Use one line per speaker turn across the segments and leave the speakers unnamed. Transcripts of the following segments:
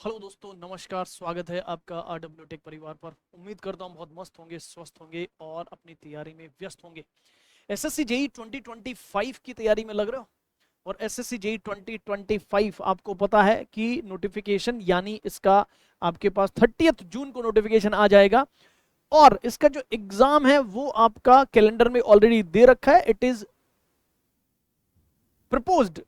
Hello दोस्तों, नमस्कार। स्वागत है आपका आरडब्ल्यू टेक परिवार पर। उम्मीद करता हूँ बहुत मस्त होंगे, स्वस्थ होंगे और अपनी तैयारी में व्यस्त होंगे। एसएससी जेई 2025 की तैयारी में लग रहे हो? और एसएससी जेई 2025 आपको पता है कि नोटिफिकेशन यानी इसका आपके पास 30 जून को नोटिफिकेशन आ जाएगा। और इसका जो एग्जाम है वो आपका कैलेंडर में ऑलरेडी दे रखा है। It is proposed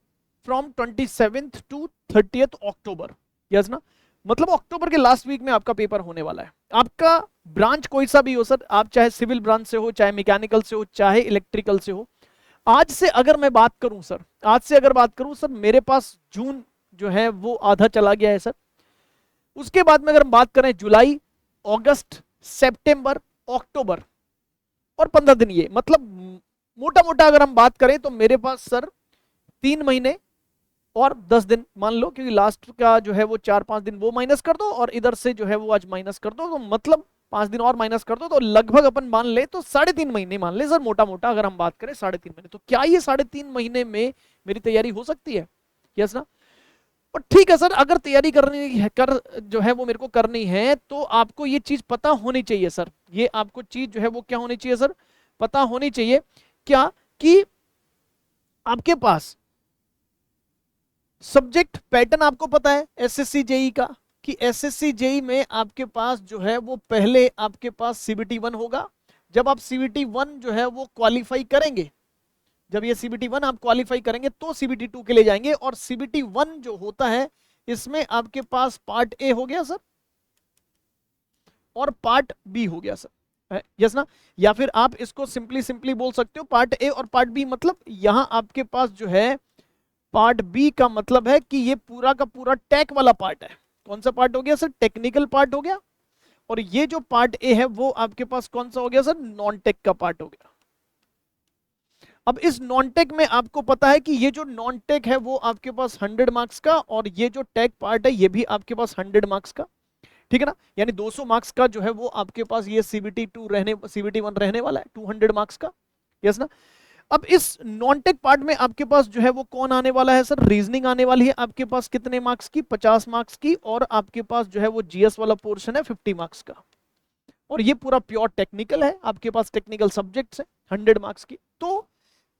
from 27th to 30th October. Yes ना? मतलब अक्टूबर के लास्ट वीक में आपका पेपर होने वाला है। आपका ब्रांच कोई सा भी हो सर, आप चाहे सिविल ब्रांच से हो, चाहे मैकेनिकल से हो, चाहे इलेक्ट्रिकल से हो। आज से अगर मैं बात करूं सर, आज से अगर बात करूं सर, मेरे पास जून जो है वो आधा चला गया है सर। उसके बाद में अगर हम बात करें जुलाई, अगस्त, सितंबर, अक्टूबर और 15 दिन, ये मतलब मोटा मोटा अगर हम बात करें तो मेरे पास सर 3 महीने और 10 दिन मान लो, क्योंकि लास्ट का जो है वो 4-5 दिन वो माइनस कर दो और इधर से जो है वो आज माइनस कर दो, तो मतलब 5 दिन और माइनस कर दो, तो लगभग अपन मान ले तो 3.5 महीने मान ले सर, मोटा मोटा अगर हम बात करें 3.5 महीने। तो क्या ये 3.5 महीने में मेरी तैयारी हो सकती है? यस ना? और ठीक है सर, अगर तैयारी करनी है जो है वो मेरे को करनी है, तो आपको ये चीज पता होनी चाहिए सर। ये आपको चीज जो है वो क्या होनी चाहिए सर? पता होनी चाहिए। क्या? कि आपके पास सब्जेक्ट पैटर्न आपको पता है एसएससी जेई का, कि एसएससी जेई में आपके पास जो है वो पहले आपके पास सीबीटी 1 होगा। जब आप सीबीटी 1 जो है वो क्वालिफाई करेंगे, जब ये सीबीटी 1 आप क्वालिफाई करेंगे तो सीबीटी 2 के लिए जाएंगे। और सीबीटी 1 जो होता है, इसमें आपके पास पार्ट ए हो गया सर और पार्ट बी हो गया सर। यस ना? या फिर आप इसको सिंपली सिंपली बोल सकते हो पार्ट ए और पार्ट बी। मतलब यहां आपके पास जो है पार्ट बी का मतलब है कि ये पूरा का पूरा टेक वाला पार्ट है। कौन सा पार्ट हो गया सर? टेक्निकल पार्ट हो गया। और ये जो पार्ट ए है वो आपके पास कौन सा हो गया सर? नॉन टेक का पार्ट हो गया। अब इस नॉन टेक में आपको पता है कि ये जो नॉन टेक है वो आपके पास 100 मार्क्स का, और ये जो टेक पार्ट है ये भी आपके पास 100 मार्क्स का। ठीक है ना? यानी 200 मार्क्स का जो है वो आपके पास ये सीबीटी 1 रहने वाला है, 200 मार्क्स का। यस ना? अब इस नॉन टेक पार्ट में आपके पास जो है वो कौन आने वाला है सर? रीजनिंग आने वाली है आपके पास। कितने मार्क्स की? 50 मार्क्स की। और आपके पास जो है वो जीएस वाला पोर्शन है 50 मार्क्स का। और ये पूरा प्योर टेक्निकल है, आपके पास टेक्निकल सब्जेक्ट्स है 100 मार्क्स की। तो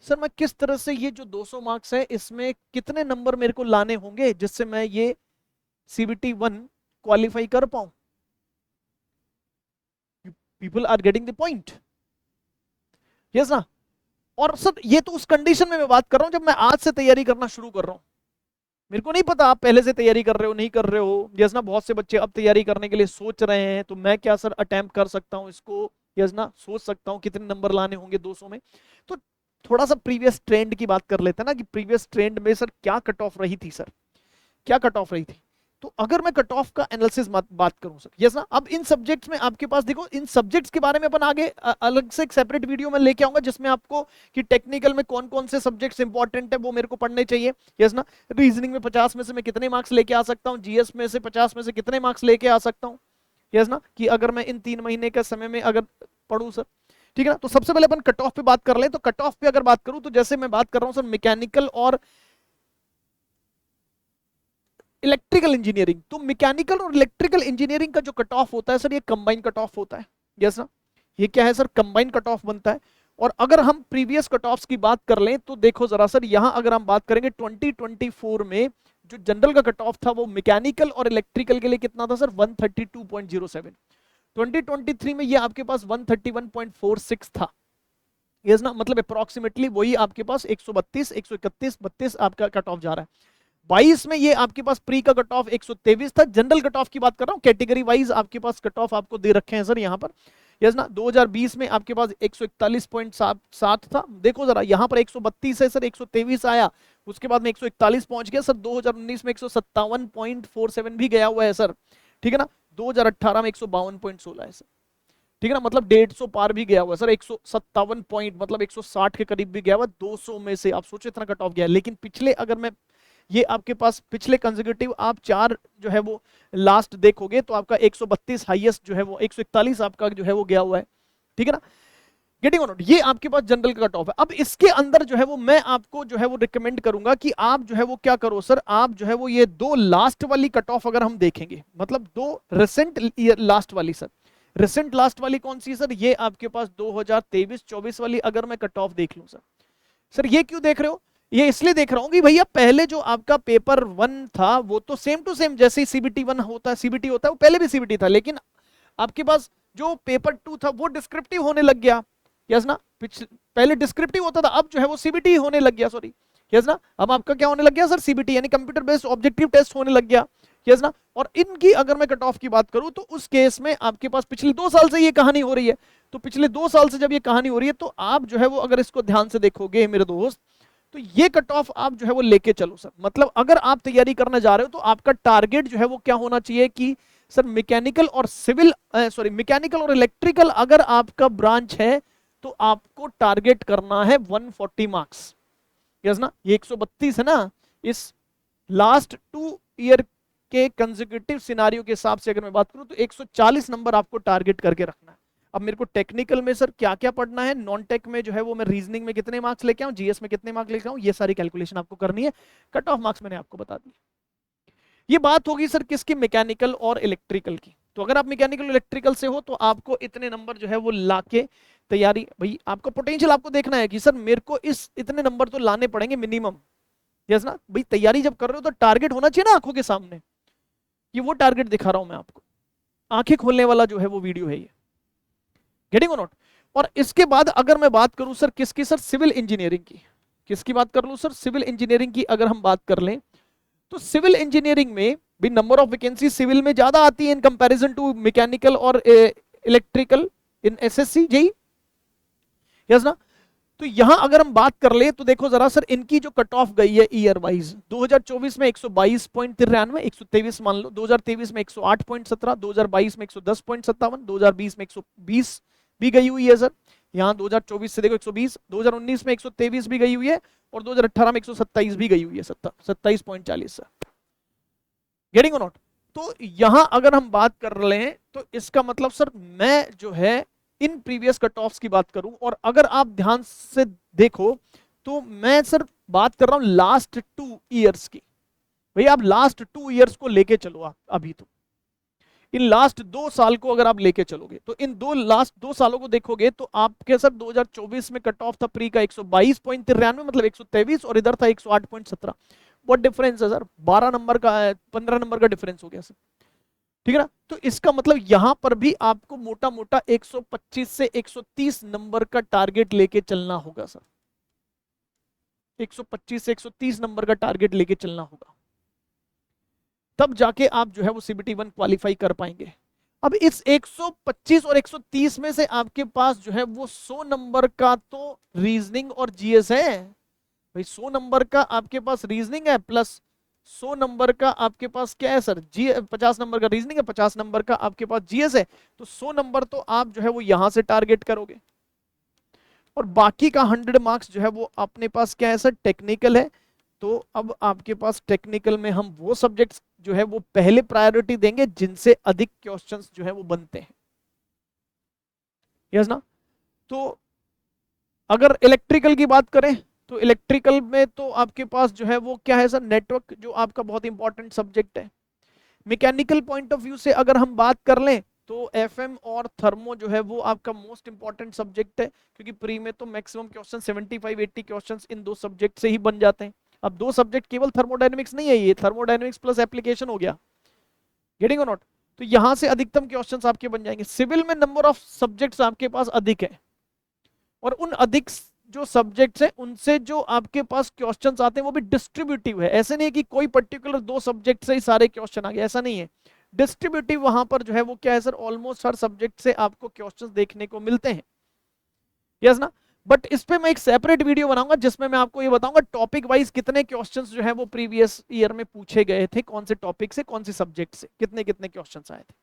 सर मैं किस तरह से ये जो 200 मार्क्स है इसमें कितने नंबर मेरे को लाने होंगे जिससे मैं ये सीबीटी 1 क्वालिफाई कर पाऊं? People are getting the point? Yes ना? और सर ये तो उस कंडीशन में मैं बात कर रहा हूं जब मैं आज से तैयारी करना शुरू कर रहा हूं। मेरे को नहीं पता आप पहले से तैयारी कर रहे हो नहीं कर रहे हो। यस ना? बहुत से बच्चे अब तैयारी करने के लिए सोच रहे हैं, तो मैं क्या सर अटेम्प्ट कर सकता हूं इसको? यस ना? सोच सकता हूं कितने नंबर लाने होंगे 200 में। तो थोड़ा सा प्रीवियस ट्रेंड की बात कर लेते हैं ना, कि प्रीवियस ट्रेंड में सर क्या कट ऑफ रही थी सर, क्या कट ऑफ रही थी। तो अगर मैं कट ऑफ का एनालिसिस बात करूं सर, यस ना? अब इन सब्जेक्ट्स में आपके पास देखो, इन सब्जेक्ट्स के बारे में अपन आगे अलग से एक सेपरेट वीडियो में लेके आऊंगा, जिसमें आपको कि टेक्निकल में कौन कौन से सब्जेक्ट्स इंपॉर्टेंट है वो मेरे को पढ़ने चाहिए। यस ना? रीजनिंग में 50 में से मैं कितने मार्क्स लेके आ सकता हूँ, जीएस में से 50 में से कितने मार्क्स लेके आ सकता हूँ। यस ना? कि अगर मैं इन 3 महीने के समय में अगर पढ़ूं सर। ठीक है ना? तो सबसे पहले अपन कट ऑफ पे बात कर ले। तो कट ऑफ पे अगर बात करूं तो जैसे मैं बात कर रहा हूं सर मैकेनिकल और इलेक्ट्रिकल इंजीनियरिंग, तो मैकेनिकल और इलेक्ट्रिकल इंजीनियरिंग का जो कट ऑफ होता है सर, ये कंबाइन कट ऑफ होता है। यस ना? ये क्या है सर? कंबाइन कट ऑफ बनता है। और अगर हम प्रीवियस कट ऑफ्स की बात कर लें तो देखो जरा सर, यहां अगर हम बात करेंगे 2024 में जो जनरल का कट ऑफ था वो मैकेनिकल और इलेक्ट्रिकल के लिए कितना था सर? 132.07। 2023 में ये आपके पास 131.46 था। यस ना? मतलब अप्रोक्सीमेटली वही आपके पास 132, 131, 32 आपका कट ऑफ जा रहा है। 22 में ये आपके पास प्री का कट ऑफ 123 था। जनरल कट ऑफ की बात कर रहा हूं, कैटेगरी वाइज आपके पास कट ऑफ आपको दे रखे हैं सर यहां पर। यस ना? 2020 में आपके पास 141.7 था। देखो जरा, यहां पर 132 है सर, 123 आया, उसके बाद में 141 पहुंच गया सर। 2019 में 157.47 भी गया हुआ है सर। ठीक है ना? 2018 में 152.16 है सर। ठीक है ना? मतलब 150 पार भी गया हुआ सर, 157 पॉइंट मतलब 160 के करीब भी गया हुआ 200 में से। आप सोचो इतना कट ऑफ गया है। लेकिन पिछले अगर मैं ये आपके पास पिछले कंसेक्यूटिव आप 4 जो है वो लास्ट देखोगे तो आपका 132 हाईएस्ट जो है वो 141 आपका जो है वो गया हुआ है। ठीक है ना? गेटिंग और नॉट, ये आपके पास जनरल का कट ऑफ है। अब इसके अंदर जो है वो मैं आपको जो है वो रिकमेंड करूंगा कि आप जो है वो क्या करो सर, आप जो है वो ये दो लास्ट वाली कट ऑफ अगर हम देखेंगे, मतलब दो रिसेंट लास्ट वाली सर, रिसेंट लास्ट वाली कौन सी है सर, ये आपके पास 2023-24 वाली अगर मैं कट ऑफ देख लूं सर, सर ये क्यों देख रहे हो, ये इसलिए देख रहा हूं कि भैया पहले जो आपका पेपर 1 था वो तो सेम टू सेम जैसे ही सीबीटी 1 होता है, सीबीटी होता है, वो पहले भी सीबीटी था, लेकिन आपके पास जो पेपर 2 था वो डिस्क्रिप्टिव होने लग गया, यस ना, पहले डिस्क्रिप्टिव होता था, अब जो है वो सीबीटी होने लग गया, सॉरी, यस ना, अब आपका क्या होने लग गया सर, सीबीटी यानी कंप्यूटर बेस्ड ऑब्जेक्टिव टेस्ट होने लग गया, यस ना। और इनकी अगर मैं कट ऑफ की बात करूं तो उस केस में आपके पास पिछले 2 साल से ये कहानी हो रही है, तो पिछले 2 साल से जब ये कहानी हो रही है तो आप जो है वो अगर इसको ध्यान से देखोगे मेरे दोस्त, तो ये कट ऑफ आप जो है वो लेके चलो सर, मतलब अगर आप तैयारी करने जा रहे हो तो आपका टारगेट जो है वो क्या होना चाहिए कि सर मैकेनिकल और सिविल, सॉरी मैकेनिकल और इलेक्ट्रिकल अगर आपका ब्रांच है तो आपको टारगेट करना है 140 मार्क्स, यस ना, ये 132 है ना, इस लास्ट 2 ईयर के कंसेक्यूटिव सिनारियो के हिसाब से अगर मैं बात करूं तो 140 नंबर आपको टारगेट करके रखना है। अब मेरे को टेक्निकल में सर क्या क्या पढ़ना है, नॉन टेक में जो है वो मैं रीजनिंग में कितने मार्क्स लेके आऊं, जीएस में कितने मार्क्स लेके आऊं, ये सारी कैलकुलेशन आपको करनी है, कट ऑफ मार्क्स मैंने आपको बता दी। ये बात होगी सर किसकी, मैकेनिकल और इलेक्ट्रिकल की, तो अगर आप मैकेनिकल इलेक्ट्रिकल से हो तो आपको इतने नंबर जो है वो लाके तैयारी, भाई आपका पोटेंशियल आपको देखना है कि सर मेरे को इस इतने नंबर तो लाने पड़ेंगे मिनिमम, यस ना, भाई तैयारी जब कर रहे हो तो टारगेट होना चाहिए ना आंखों के सामने, ये वो टारगेट दिखा रहा हूं मैं आपको, आंखें खोलने वाला जो है वो वीडियो है ये, गेटिंग और नॉट। और इसके बाद अगर मैं बात करूं सर किसकी, सर सिविल इंजीनियरिंग की, किसकी बात कर लूं सर, सिविल इंजीनियरिंग की अगर हम बात कर लें तो सिविल इंजीनियरिंग में भी नंबर ऑफ वैकेंसी सिविल में ज्यादा आती है इन कंपैरिजन टू मैकेनिकल और इलेक्ट्रिकल इन एसएससी जेई, यस ना। तो यहां अगर हम बात कर ले तो देखो जरा सर इनकी जो कट ऑफ गई है ईयर वाइज, 2024 में 122.93, 123 मान लो, 2023 में 108.17, 2022 में 110.57, 2020 में 120 भी गई हुई है सर, यहाँ 2024 से देखो 120, 2019 में 123 भी गई हुई है और 2018 में 127 भी गई हुई है, 27.40 सर, गेटिंग और नॉट। तो यहां अगर हम बात कर रहे हैं तो इसका मतलब सर मैं जो है इन प्रीवियस कट ऑफ्स की बात करूं, और अगर आप ध्यान से देखो तो मैं सर बात कर रहा हूं लास्ट 2 ईयर्स की, भैया आप लास्ट 2 ईयर्स को लेके चलो, आप अभी तो इन लास्ट 2 साल को अगर आप लेके चलोगे तो इन लास्ट 2 सालों को देखोगे तो आपके सर 2024 में कट ऑफ था प्री का 122.93, मतलब 123, और इधर था 108.17, बहुत डिफरेंस है सर, 12 नंबर का, 15 नंबर का डिफरेंस हो गया सर, ठीक है ना। तो इसका मतलब यहां पर भी आपको मोटा मोटा 125 से 130 नंबर का टारगेट लेके चलना होगा सर, 125 से 130 नंबर का टारगेट लेके चलना होगा, तब जाके आप जो है वो सीबीटी 1 क्वालिफाई कर पाएंगे। अब इस 125 और 130 में से आपके पास जो है वो 100 नंबर का तो रीजनिंग और जीएस है, भाई 100 नंबर का आपके पास रीजनिंग है, प्लस 100 नंबर का आपके पास क्या है सर, जी 50 नंबर का रीजनिंग है, 50 नंबर का आपके पास जीएस है, तो 100 नंबर तो आप जो है वो यहां से टारगेट करोगे, और बाकी का 100 मार्क्स जो है वो अपने पास क्या है सर, टेक्निकल है। तो अब आपके पास टेक्निकल में हम वो सब्जेक्ट्स जो है वो पहले प्रायोरिटी देंगे जिनसे अधिक क्वेश्चंस जो है वो बनते हैं, यस ना। तो अगर इलेक्ट्रिकल की बात करें तो इलेक्ट्रिकल में तो आपके पास जो है वो क्या है सर, नेटवर्क जो आपका बहुत इंपॉर्टेंट सब्जेक्ट है। मैकेनिकल पॉइंट ऑफ व्यू से अगर हम बात कर लें तो एफएम और थर्मो जो है वो आपका मोस्ट इंपॉर्टेंट सब्जेक्ट है, क्योंकि प्री में तो maximum question 75-80 questions in 2 subject से ही बन जाते हैं। अब 2 सब्जेक्ट केवल थर्मोडायनेमिक्स नहीं है, ये थर्मोडायनेमिक्स प्लस एप्लीकेशन हो गया, गेटिंग और नॉट। तो यहां से अधिकतम क्वेश्चंस आपके बन जाएंगे। सिविल में नंबर ऑफ सब्जेक्ट्स आपके पास अधिक है, और उन अधिक जो सब्जेक्ट्स हैं उनसे जो आपके पास क्वेश्चंस आते हैं वो भी डिस्ट्रीब्यूटिव है, ऐसे नहीं है कि कोई पर्टिकुलर 2 सब्जेक्ट से ही सारे क्वेश्चन आ गए, ऐसा नहीं है, डिस्ट्रीब्यूटिव वहां पर जो है वो क्या है सर, ऑलमोस्ट हर सब्जेक्ट से आपको क्वेश्चंस देखने को मिलते हैं, यस ना। बट इस पे मैं एक सेपरेट वीडियो बनाऊंगा जिसमें मैं आपको ये बताऊंगा टॉपिक वाइज कितने क्वेश्चंस जो है वो प्रीवियस ईयर में पूछे गए थे, कौन से टॉपिक से, कौन से सब्जेक्ट से कितने कितने क्वेश्चंस आए थे,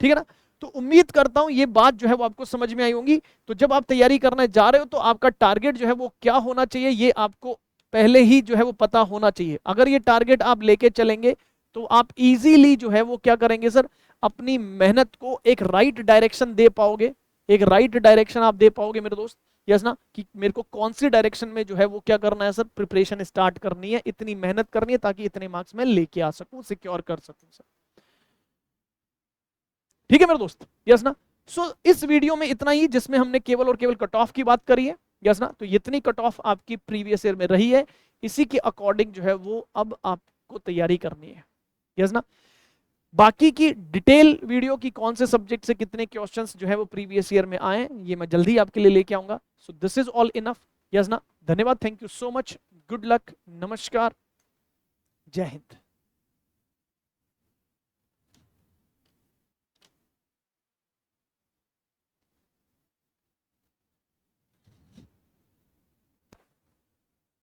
ठीक है ना। तो उम्मीद करता हूं ये बात जो है वो आपको समझ में आई होगी। तो जब आप तैयारी करने जा रहे हो तो आपका टारगेट जो है वो क्या होना चाहिए ये आपको पहले ही जो है वो पता होना चाहिए। अगर ये टारगेट आप लेके चलेंगे तो आप इजीली जो है वो क्या करेंगे सर, अपनी मेहनत को एक राइट डायरेक्शन दे पाओगे, एक राइट डायरेक्शन आप दे पाओगे मेरे दोस्त, यस ना, कि मेरे को कौन सी डायरेक्शन में जो है वो क्या करना है सर, प्रिपरेशन स्टार्ट करनी है, इतनी मेहनत करनी है ताकि इतने मार्क्स में लेके आ सकूं, सिक्योर कर सकूं सर। ठीक है मेरे दोस्त, यस ना। सो इस वीडियो में इतना ही, जिसमें हमने केवल और केवल कट ऑफ की बात करी है, यस ना। तो इतनी कट ऑफ आपकी प्रीवियस ईयर में रही है, इसी के अकॉर्डिंग जो है वो अब आपको तैयारी करनी है, यस ना। बाकी की डिटेल वीडियो की कौन से सब्जेक्ट से कितने क्वेश्चंस जो है वो प्रीवियस ईयर में आए, ये मैं जल्दी आपके लिए लेके आऊंगा। So this is all enough, yes ना। धन्यवाद, thank you so much, good luck, नमस्कार, जय हिंद।